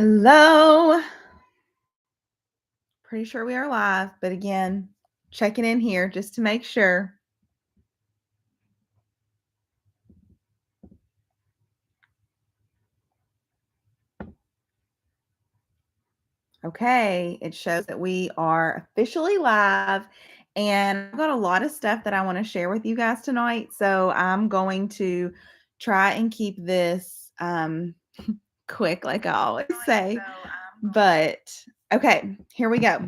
Hello. Pretty sure we are live, but again, checking in here just to make sure. Okay, it shows that we are officially live, and I've got a lot of stuff that I want to share with you guys tonight. So I'm going to try and keep this quick, like I always say. But okay, here we go.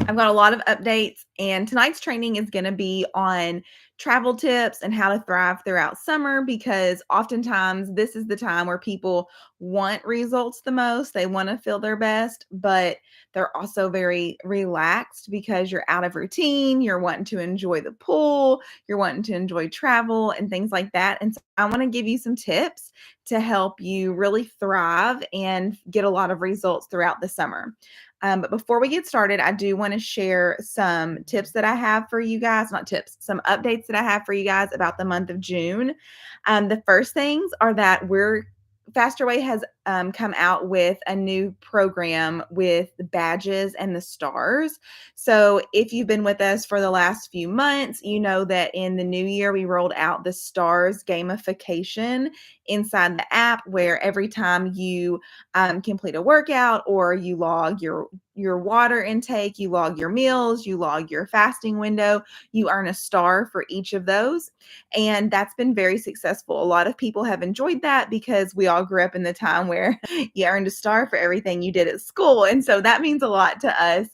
I've got a lot of updates, and tonight's training is going to be on travel tips and how to thrive throughout summer because oftentimes this is the time where people want results the most. They want to feel their best, but they're also very relaxed because you're out of routine. You're wanting to enjoy the pool, you're wanting to enjoy travel and things like that. And so I want to give you some tips to help you really thrive and get a lot of results throughout the summer. But before we get started, I do want to share some tips that I have for you guys, not tips, some updates that I have for you guys about the month of June. The first things are that Faster Way has come out with a new program with the badges and the stars. So, if you've been with us for the last few months, you know that in the new year we rolled out the stars gamification inside the app, where every time you complete a workout or you log your water intake, you log your meals, you log your fasting window, you earn a star for each of those. And that's been very successful. A lot of people have enjoyed that because we all grew up in the time where you earned a star for everything you did at school. And so that means a lot to us.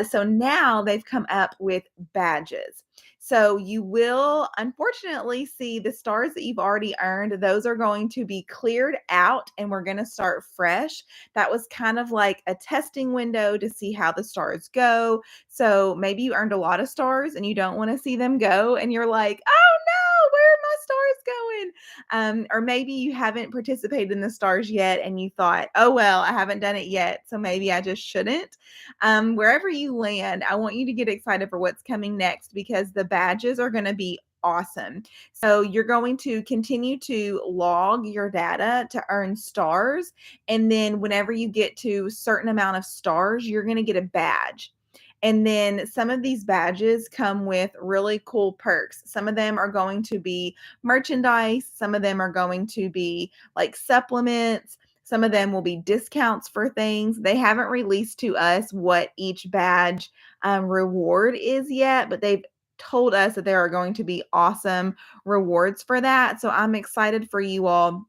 So now they've come up with badges. So you will unfortunately see the stars that you've already earned. Those are going to be cleared out and we're going to start fresh. That was kind of like a testing window to see how the stars go. So maybe you earned a lot of stars and you don't want to see them go and you're like, oh no, where are my stars going? Or maybe you haven't participated in the stars yet and you thought, oh, well, I haven't done it yet. So maybe I just shouldn't. Wherever you land, I want you to get excited for what's coming next because the badges are going to be awesome. So you're going to continue to log your data to earn stars. And then whenever you get to a certain amount of stars, you're going to get a badge. And then some of these badges come with really cool perks. Some of them are going to be merchandise, some of them are going to be like supplements. Some of them will be discounts for things. They haven't released to us what each badge reward is yet, but they've told us that there are going to be awesome rewards for that. So I'm excited for you all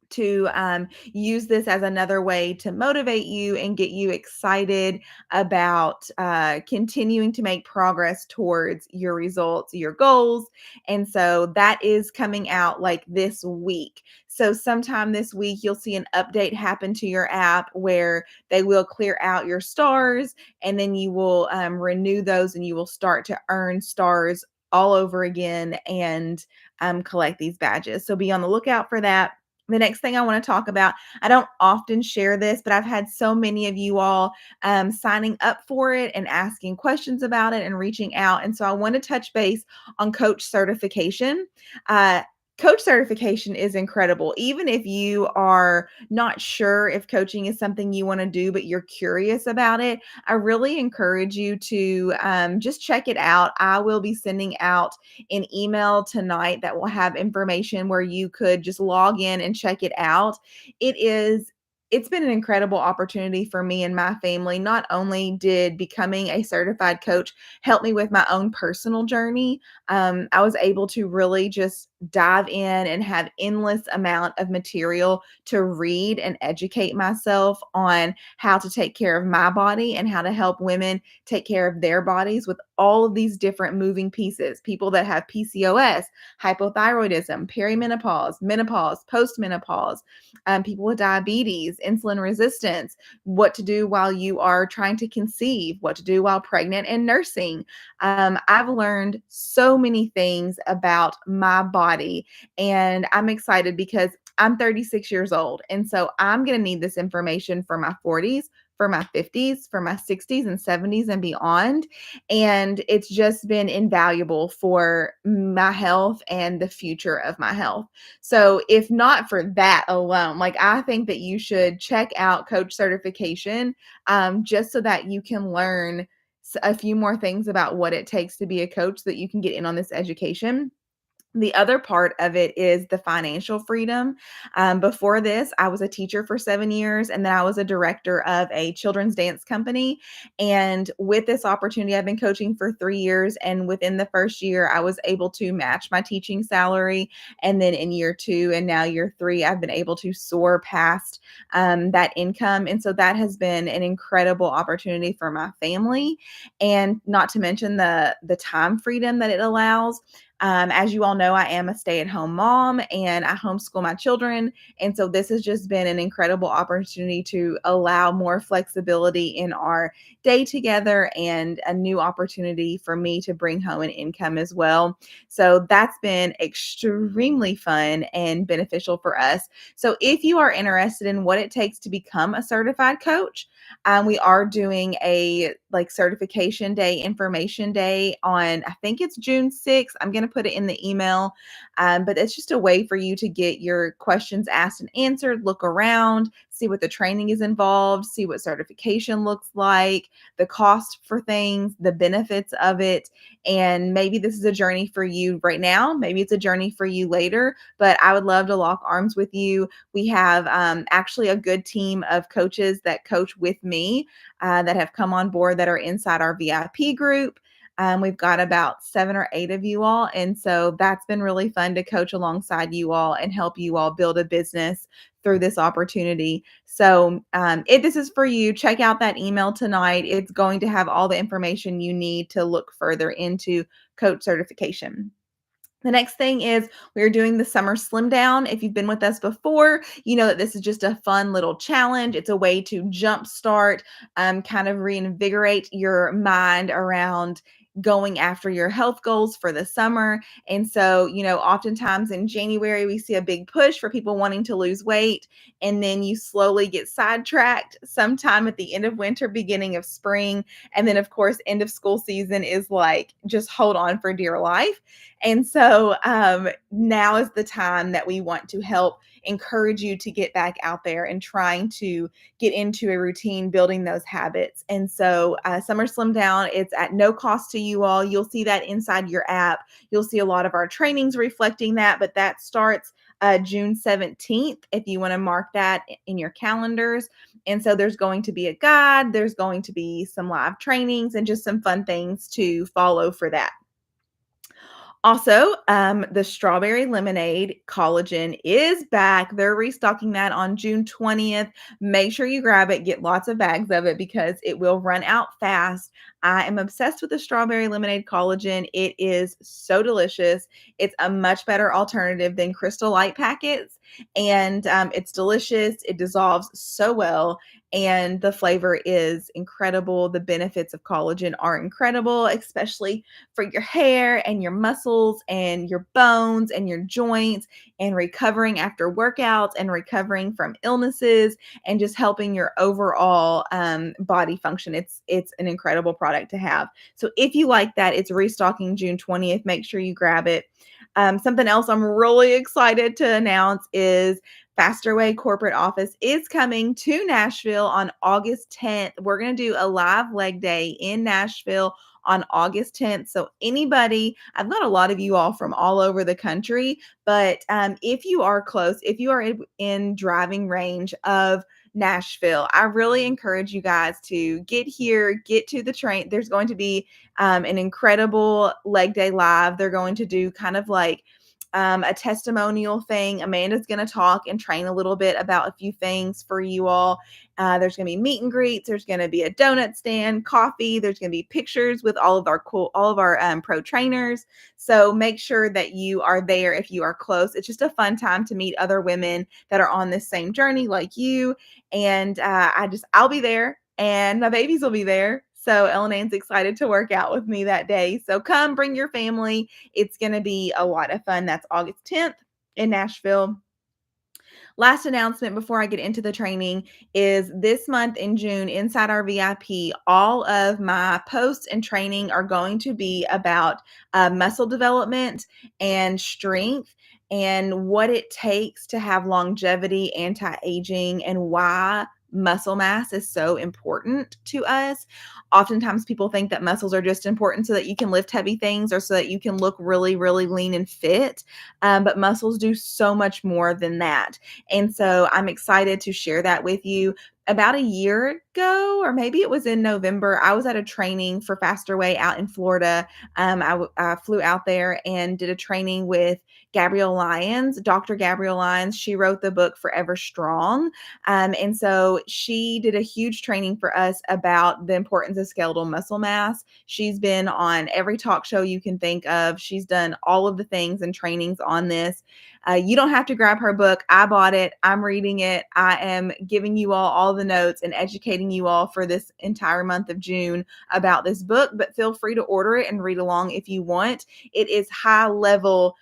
to use this as another way to motivate you and get you excited about continuing to make progress towards your results, your goals. And so that is coming out like this week. So sometime this week, you'll see an update happen to your app where they will clear out your stars and then you will renew those and you will start to earn stars all over again and collect these badges. So be on the lookout for that. The next thing I want to talk about, I don't often share this, but I've had so many of you all signing up for it and asking questions about it and reaching out. And so I want to touch base on coach certification. Uh, Coach certification is incredible. Even if you are not sure if coaching is something you want to do, but you're curious about it, I really encourage you to just check it out. I will be sending out an email tonight that will have information where you could just log in and check it out. It's been an incredible opportunity for me and my family. Not only did becoming a certified coach help me with my own personal journey, I was able to really just dive in and have endless amount of material to read and educate myself on how to take care of my body and how to help women take care of their bodies with all of these different moving pieces. People that have PCOS, hypothyroidism, perimenopause, menopause, postmenopause, people with diabetes, insulin resistance, what to do while you are trying to conceive, what to do while pregnant and nursing. I've learned so many things about my body, and I'm excited because I'm 36 years old. And so I'm going to need this information for my 40s, for my 50s, for my 60s and 70s and beyond. And it's just been invaluable for my health and the future of my health. So, if not for that alone, like I think that you should check out coach certification, just so that you can learn a few more things about what it takes to be a coach so that you can get in on this education. The other part of it is the financial freedom. Before this, I was a teacher for 7 years, and then I was a director of a children's dance company. And with this opportunity, I've been coaching for 3 years, and within the first year, I was able to match my teaching salary. And then in year 2 and now year 3, I've been able to soar past that income. And so that has been an incredible opportunity for my family, and not to mention the time freedom that it allows. As you all know, I am a stay-at-home mom and I homeschool my children. And so this has just been an incredible opportunity to allow more flexibility in our day together, and a new opportunity for me to bring home an income as well. So that's been extremely fun and beneficial for us. So if you are interested in what it takes to become a certified coach, we are doing a like certification day, information day on, I think it's June 6th. I'm going to put it in the email. But it's just a way for you to get your questions asked and answered, look around, see what the training is involved, see what certification looks like, the cost for things, the benefits of it. And maybe this is a journey for you right now. Maybe it's a journey for you later, but I would love to lock arms with you. We have actually a good team of coaches that coach with me, that have come on board that are inside our VIP group. We've got about 7 or 8 of you all. And so that's been really fun to coach alongside you all and help you all build a business through this opportunity. So, if this is for you, check out that email tonight. It's going to have all the information you need to look further into coach certification. The next thing is we're doing the summer slim down. If you've been with us before, you know that this is just a fun little challenge. It's a way to jumpstart, kind of reinvigorate your mind around going after your health goals for the summer. And so, oftentimes in January, we see a big push for people wanting to lose weight. And then you slowly get sidetracked sometime at the end of winter, beginning of spring. And then, of course, end of school season is like just hold on for dear life. And so now is the time that we want to help encourage you to get back out there and trying to get into a routine, building those habits. And so Summer Slim Down, it's at no cost to you all. You'll see that inside your app. You'll see a lot of our trainings reflecting that, but that starts June 17th if you want to mark that in your calendars. And so there's going to be a guide, there's going to be some live trainings, and just some fun things to follow for that. Also, the strawberry lemonade collagen is back. They're restocking that on June 20th. Make sure you grab it, get lots of bags of it because it will run out fast. I am obsessed with the strawberry lemonade collagen. It is so delicious. It's a much better alternative than Crystal Light packets, and it's delicious. It dissolves so well, and the flavor is incredible. The benefits of collagen are incredible, especially for your hair and your muscles and your bones and your joints, and recovering after workouts and recovering from illnesses, and just helping your overall body function. It's an incredible product to have. So if you like that, it's restocking June 20th. Make sure you grab it. Something else I'm really excited to announce is Faster Way Corporate Office is coming to Nashville on August 10th. We're going to do a live leg day in Nashville on August 10th. So anybody, I've got a lot of you all from all over the country, but if you are close, if you are in driving range of Nashville, I really encourage you guys to get here, get to the train. There's going to be an incredible leg day live. They're going to do kind of like a testimonial thing. Amanda's going to talk and train a little bit about a few things for you all. There's going to be meet and greets. There's going to be a donut stand, coffee. There's going to be pictures with all of our pro trainers. So make sure that you are there if you are close. It's just a fun time to meet other women that are on this same journey like you. And I'll be there, and my babies will be there. So Ellen Ann's excited to work out with me that day. So come, bring your family. It's going to be a lot of fun. That's August 10th in Nashville. Last announcement before I get into the training is this month in June, inside our VIP, all of my posts and training are going to be about muscle development and strength and what it takes to have longevity, anti aging, and why muscle mass is so important to us. Oftentimes, people think that muscles are just important so that you can lift heavy things or so that you can look really, really lean and fit. But muscles do so much more than that. And so I'm excited to share that with you. About a year ago, or maybe it was in November, I was at a training for Faster Way out in Florida. I flew out there and did a training with Gabrielle Lyons, Dr. Gabrielle Lyons. She wrote the book Forever Strong. And so she did a huge training for us about the importance of skeletal muscle mass. She's been on every talk show you can think of. She's done all of the things and trainings on this. You don't have to grab her book. I bought it. I'm reading it. I am giving you all the notes and educating you all for this entire month of June about this book, but feel free to order it and read along if you want. It is high level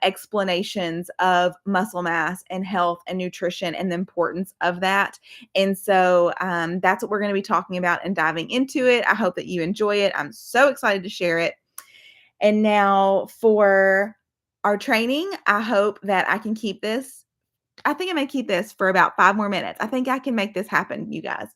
explanations of muscle mass and health and nutrition and the importance of that. And so that's what we're going to be talking about and diving into it. I hope that you enjoy it. I'm so excited to share it. And now for our training, I hope that I can keep this. I think I may keep this for about 5 more minutes. I think I can make this happen, you guys.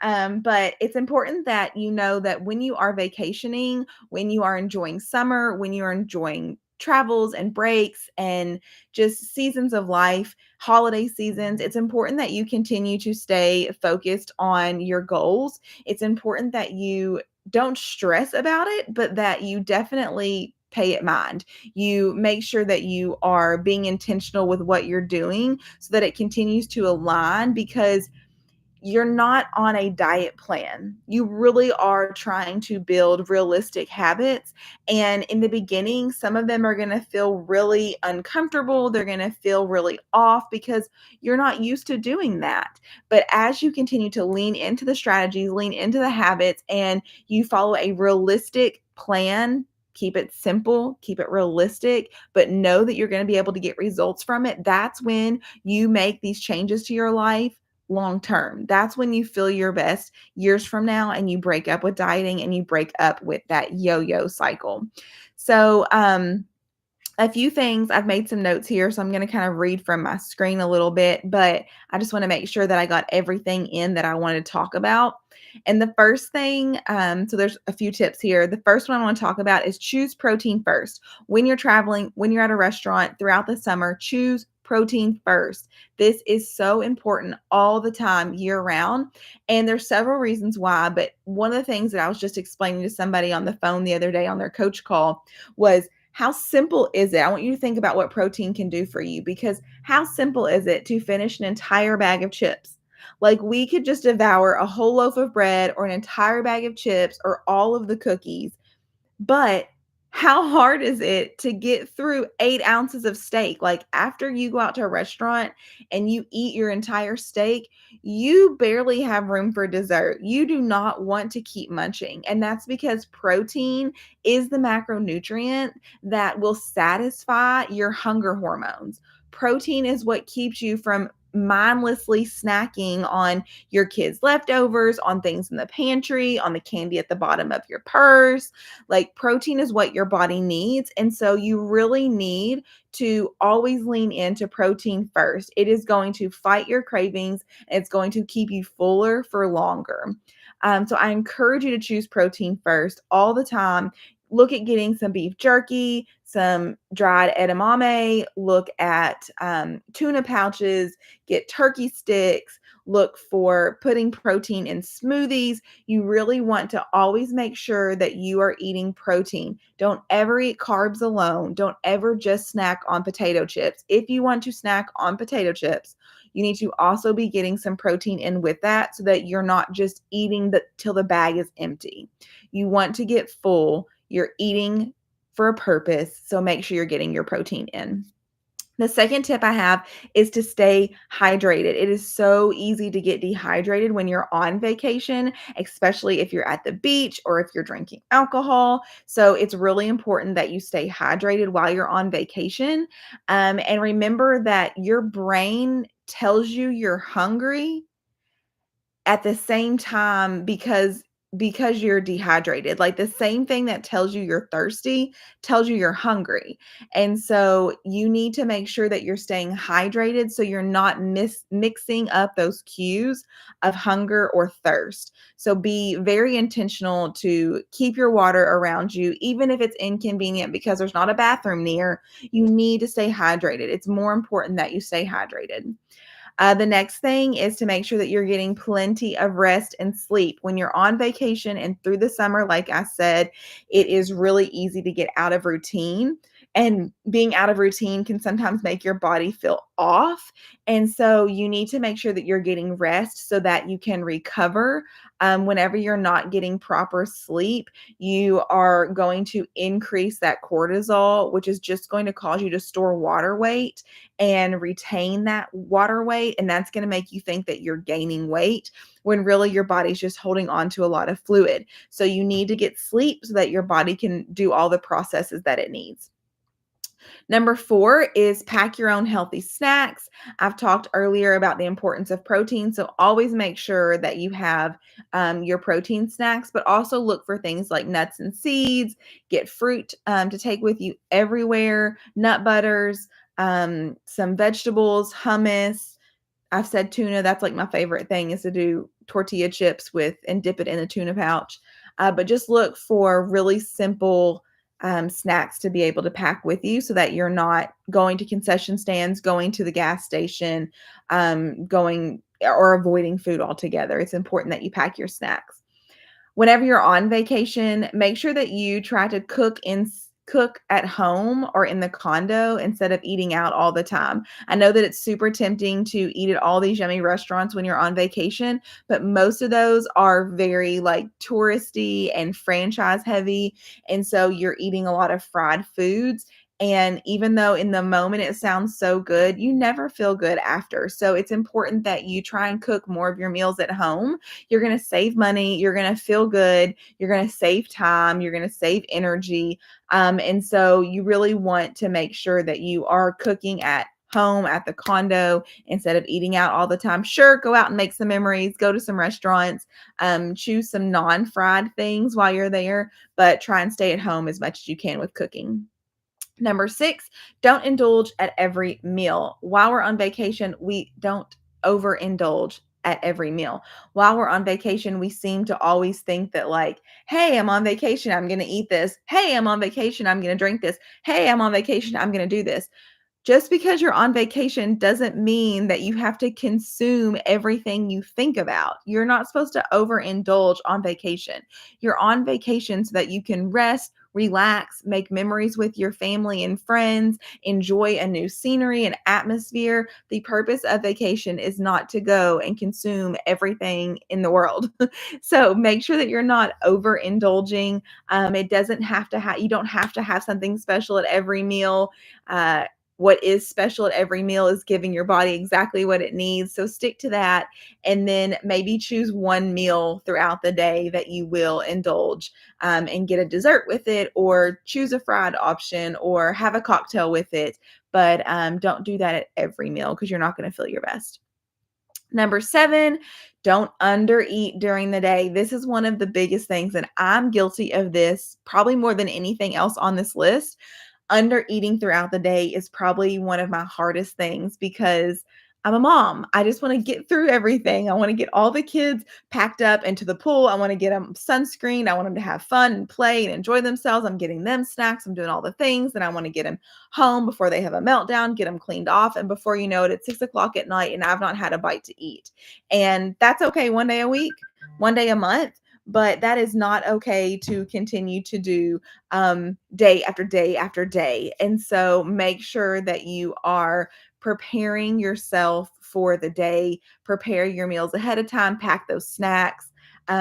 But it's important that you know that when you are vacationing, when you are enjoying summer, when you are enjoying travels and breaks and just seasons of life, holiday seasons, it's important that you continue to stay focused on your goals. It's important that you don't stress about it, but that you definitely pay it mind. You make sure that you are being intentional with what you're doing so that it continues to align, because you're not on a diet plan. You really are trying to build realistic habits. And in the beginning, some of them are going to feel really uncomfortable. They're going to feel really off because you're not used to doing that. But as you continue to lean into the strategies, lean into the habits, and you follow a realistic plan, keep it simple, keep it realistic, but know that you're going to be able to get results from it. That's when you make these changes to your life long term. That's when you feel your best years from now and you break up with dieting and you break up with that yo-yo cycle. So, a few things, I've made some notes here, so I'm going to kind of read from my screen a little bit, but I just want to make sure that I got everything in that I wanted to talk about. And the first thing, so there's a few tips here. The first one I want to talk about is choose protein first. When you're traveling, when you're at a restaurant throughout the summer, choose protein first. This is so important all the time, year round. And there's several reasons why, but one of the things that I was just explaining to somebody on the phone the other day on their coach call was, how simple is it? I want you to think about what protein can do for you, because how simple is it to finish an entire bag of chips? Like, we could just devour a whole loaf of bread or an entire bag of chips or all of the cookies, but how hard is it to get through 8 ounces of steak? Like, after you go out to a restaurant and you eat your entire steak, you barely have room for dessert. You do not want to keep munching. And that's because protein is the macronutrient that will satisfy your hunger hormones. Protein is what keeps you from mindlessly snacking on your kids' leftovers, on things in the pantry, on the candy at the bottom of your purse. Like, protein is what your body needs. And so you really need to always lean into protein first. It is going to fight your cravings. And it's going to keep you fuller for longer. So I encourage you to choose protein first all the time. Look at getting some beef jerky, some dried edamame, look at tuna pouches, get turkey sticks, look for putting protein in smoothies. You really want to always make sure that you are eating protein. Don't ever eat carbs alone. Don't ever just snack on potato chips. If you want to snack on potato chips, you need to also be getting some protein in with that so that you're not just eating till the bag is empty. You want to get full. You're eating for a purpose, so make sure you're getting your protein in. The second tip I have is to stay hydrated. It is so easy to get dehydrated when you're on vacation, especially if you're at the beach or if you're drinking alcohol. So it's really important that you stay hydrated while you're on vacation. And remember that your brain tells you you're hungry at the same time because you're dehydrated. Like, the same thing that tells you you're thirsty tells you you're hungry. And so you need to make sure that you're staying hydrated so you're not mixing up those cues of hunger or thirst. So be very intentional to keep your water around you, even if it's inconvenient because there's not a bathroom near. You need to stay hydrated. It's more important that you stay hydrated. The next thing is to make sure that you're getting plenty of rest and sleep. When you're on vacation and through the summer, like I said, it is really easy to get out of routine. And being out of routine can sometimes make your body feel off. And so you need to make sure that you're getting rest so that you can recover. Whenever you're not getting proper sleep, you are going to increase that cortisol, which is just going to cause you to store water weight and retain that water weight. And that's going to make you think that you're gaining weight when really your body's just holding on to a lot of fluid. So you need to get sleep so that your body can do all the processes that it needs. Number 4 is pack your own healthy snacks. I've talked earlier about the importance of protein, so always make sure that you have your protein snacks, but also look for things like nuts and seeds. Get fruit to take with you everywhere, nut butters, some vegetables, hummus. I've said tuna. That's like my favorite thing is to do tortilla chips with and dip it in a tuna pouch. But just look for really simple snacks to be able to pack with you so that you're not going to concession stands, going to the gas station, going or avoiding food altogether. It's important that you pack your snacks. Whenever you're on vacation, make sure that you try to cook at home or in the condo instead of eating out all the time. I know that it's super tempting to eat at all these yummy restaurants when you're on vacation, but most of those are very like touristy and franchise heavy. And so you're eating a lot of fried foods. And even though in the moment it sounds so good, you never feel good after. So it's important that you try and cook more of your meals at home. You're going to save money. You're going to feel good. You're going to save time. You're going to save energy. And so you really want to make sure that you are cooking at home at the condo instead of eating out all the time. Sure, go out and make some memories, go to some restaurants, choose some non-fried things while you're there, but try and stay at home as much as you can with cooking. Number 6, don't indulge at every meal. While we're on vacation, we don't overindulge at every meal. While we're on vacation, we seem to always think that like, hey, I'm on vacation, I'm going to eat this. Hey, I'm on vacation, I'm going to drink this. Hey, I'm on vacation, I'm going to do this. Just because you're on vacation doesn't mean that you have to consume everything you think about. You're not supposed to overindulge on vacation. You're on vacation so that you can rest, relax, make memories with your family and friends, enjoy a new scenery and atmosphere. The purpose of vacation is not to go and consume everything in the world. So make sure that you're not overindulging. It doesn't have to have, you don't have to have something special at every meal. What is special at every meal is giving your body exactly what it needs. So stick to that. And then maybe choose one meal throughout the day that you will indulge and get a dessert with it, or choose a fried option, or have a cocktail with it. But don't do that at every meal because you're not going to feel your best. Number 7, don't undereat during the day. This is one of the biggest things, and I'm guilty of this probably more than anything else on this list. Under eating throughout the day is probably one of my hardest things because I'm a mom. I just want to get through everything. I want to get all the kids packed up into the pool. I want to get them sunscreened. I want them to have fun and play and enjoy themselves. I'm getting them snacks. I'm doing all the things. And I want to get them home before they have a meltdown, get them cleaned off. And before you know it, it's 6 o'clock at night and I've not had a bite to eat. And that's okay one day a week, one day a month. But that is not okay to continue to do day after day after day. And so make sure that you are preparing yourself for the day. Prepare your meals ahead of time, pack those snacks.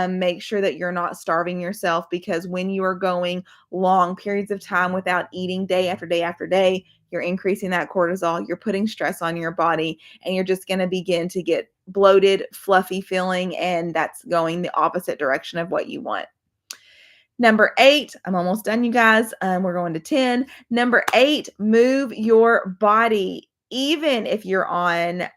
Make sure that you're not starving yourself, because when you are going long periods of time without eating day after day after day, you're increasing that cortisol, you're putting stress on your body, and you're just going to begin to get bloated, fluffy feeling, and that's going the opposite direction of what you want. Number 8, I'm almost done, you guys. We're going to 10. Number 8, move your body. even if you're on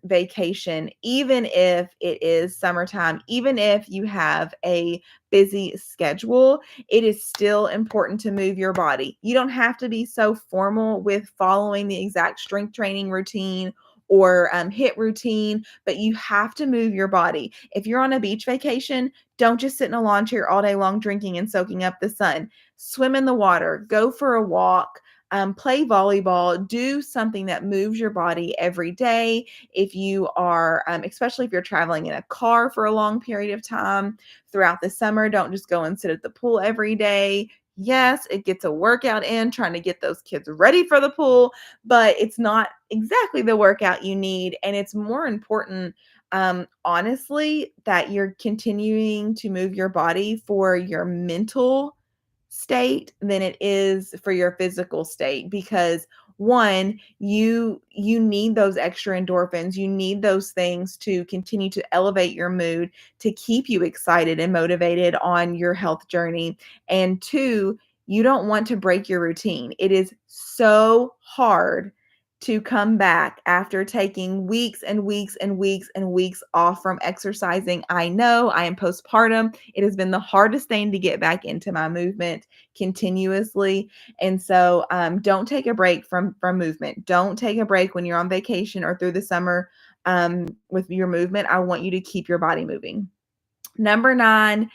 vacation, even if it is summertime, even if you have a busy schedule, it is still important to move your body. You don't have to be so formal with following the exact strength training routine or hit routine, but you have to move your body. If you're on a beach vacation, don't just sit in a lawn chair all day long drinking and soaking up the sun. Swim in the water, go for a walk, play volleyball, do something that moves your body every day. If you are, especially if you're traveling in a car for a long period of time throughout the summer, don't just go and sit at the pool every day. Yes, it gets a workout in trying to get those kids ready for the pool, but it's not exactly the workout you need. And it's more important, honestly, that you're continuing to move your body for your mental state than it is for your physical state because one you need those extra endorphins, you need those things to continue to elevate your mood, to keep you excited and motivated on your health journey. And two, you don't want to break your routine. It is so hard to come back after taking weeks and weeks and weeks and weeks off from exercising. I know I am postpartum. It has been the hardest thing to get back into my movement continuously. And so don't take a break from movement. Don't take a break when you're on vacation or through the summer with your movement. I want you to keep your body moving. Number 9,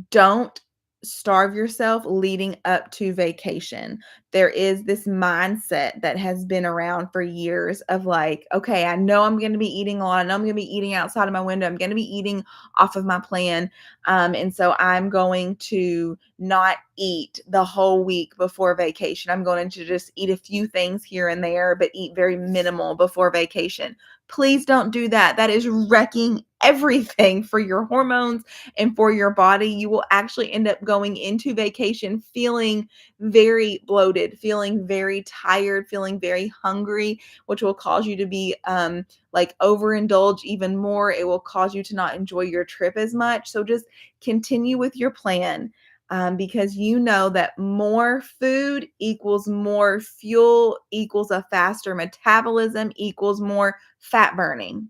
don't starve yourself leading up to vacation. There is this mindset that has been around for years of like, okay, I know I'm going to be eating a lot. I know I'm going to be eating outside of my window. I'm going to be eating off of my plan. And so I'm going to not eat the whole week before vacation. I'm going to just eat a few things here and there, but eat very minimal before vacation. Please don't do that. That is wrecking everything for your hormones and for your body. You will actually end up going into vacation feeling very bloated, feeling very tired, feeling very hungry, which will cause you to be like overindulge even more. It will cause you to not enjoy your trip as much. So just continue with your plan. Because you know that more food equals more fuel equals a faster metabolism equals more fat burning.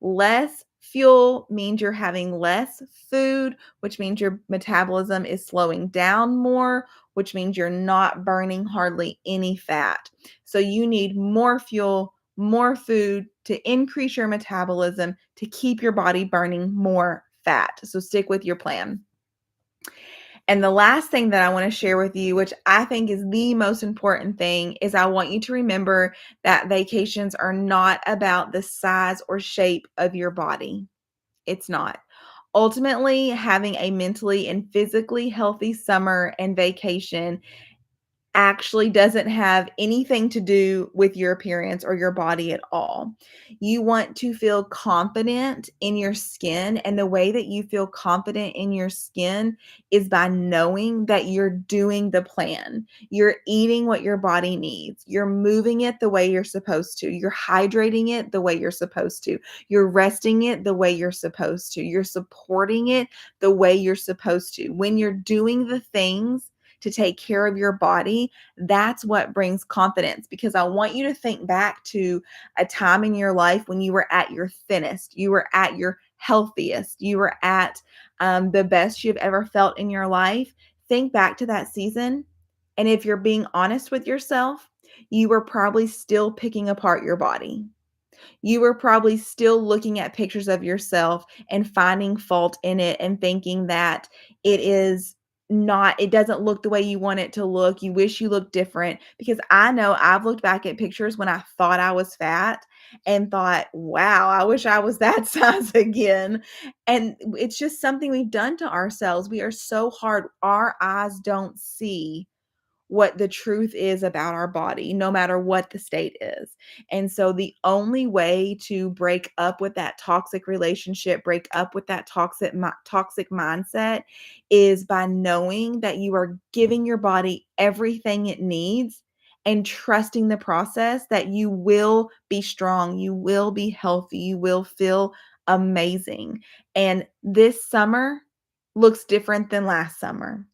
Less fuel means you're having less food, which means your metabolism is slowing down more, which means you're not burning hardly any fat. So you need more fuel, more food to increase your metabolism to keep your body burning more fat. So stick with your plan. And the last thing that I want to share with you, which I think is the most important thing, is I want you to remember that vacations are not about the size or shape of your body. It's not. Ultimately, having a mentally and physically healthy summer and vacation actually doesn't have anything to do with your appearance or your body at all. You want to feel confident in your skin, and the way that you feel confident in your skin is by knowing that you're doing the plan. You're eating what your body needs. You're moving it the way you're supposed to. You're hydrating it the way you're supposed to. You're resting it the way you're supposed to. You're supporting it the way you're supposed to. When you're doing the things to take care of your body, that's what brings confidence. Because I want you to think back to a time in your life when you were at your thinnest, you were at your healthiest, you were at the best you've ever felt in your life. Think back to that season. And if you're being honest with yourself, you were probably still picking apart your body. You were probably still looking at pictures of yourself and finding fault in it and thinking that it is not, it doesn't look the way you want it to look. You wish you looked different. Because I know I've looked back at pictures when I thought I was fat and thought, wow, I wish I was that size again. And it's just something we've done to ourselves. We are so hard. Our eyes don't see what the truth is about our body, no matter what the state is. And so the only way to break up with that toxic relationship, break up with that toxic mindset is by knowing that you are giving your body everything it needs and trusting the process that you will be strong, you will be healthy, you will feel amazing. And this summer looks different than last summer.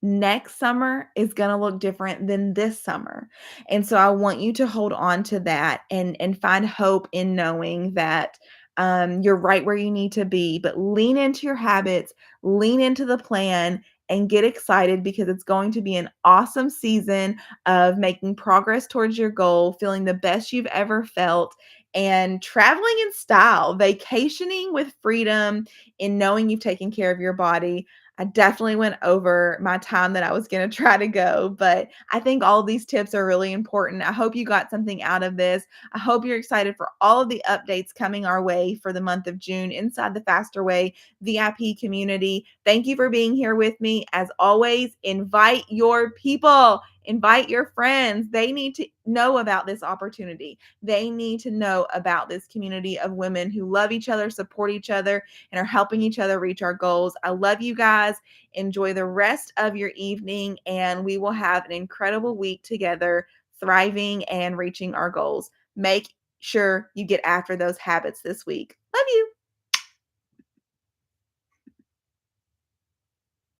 next summer is gonna look different than this summer. And so I want you to hold on to that and find hope in knowing that you're right where you need to be, but lean into your habits, lean into the plan, and get excited because it's going to be an awesome season of making progress towards your goal, feeling the best you've ever felt, and traveling in style, vacationing with freedom, in knowing you've taken care of your body. I definitely went over my time that I was gonna try to go, but I think all of these tips are really important. I hope you got something out of this. I hope you're excited for all of the updates coming our way for the month of June inside the Faster Way VIP community. Thank you for being here with me. As always, invite your people, invite your friends. They need to know about this opportunity. They need to know about this community of women who love each other, support each other, and are helping each other reach our goals. I love you guys. Enjoy the rest of your evening, and we will have an incredible week together, thriving and reaching our goals. Make sure you get after those habits this week. Love you.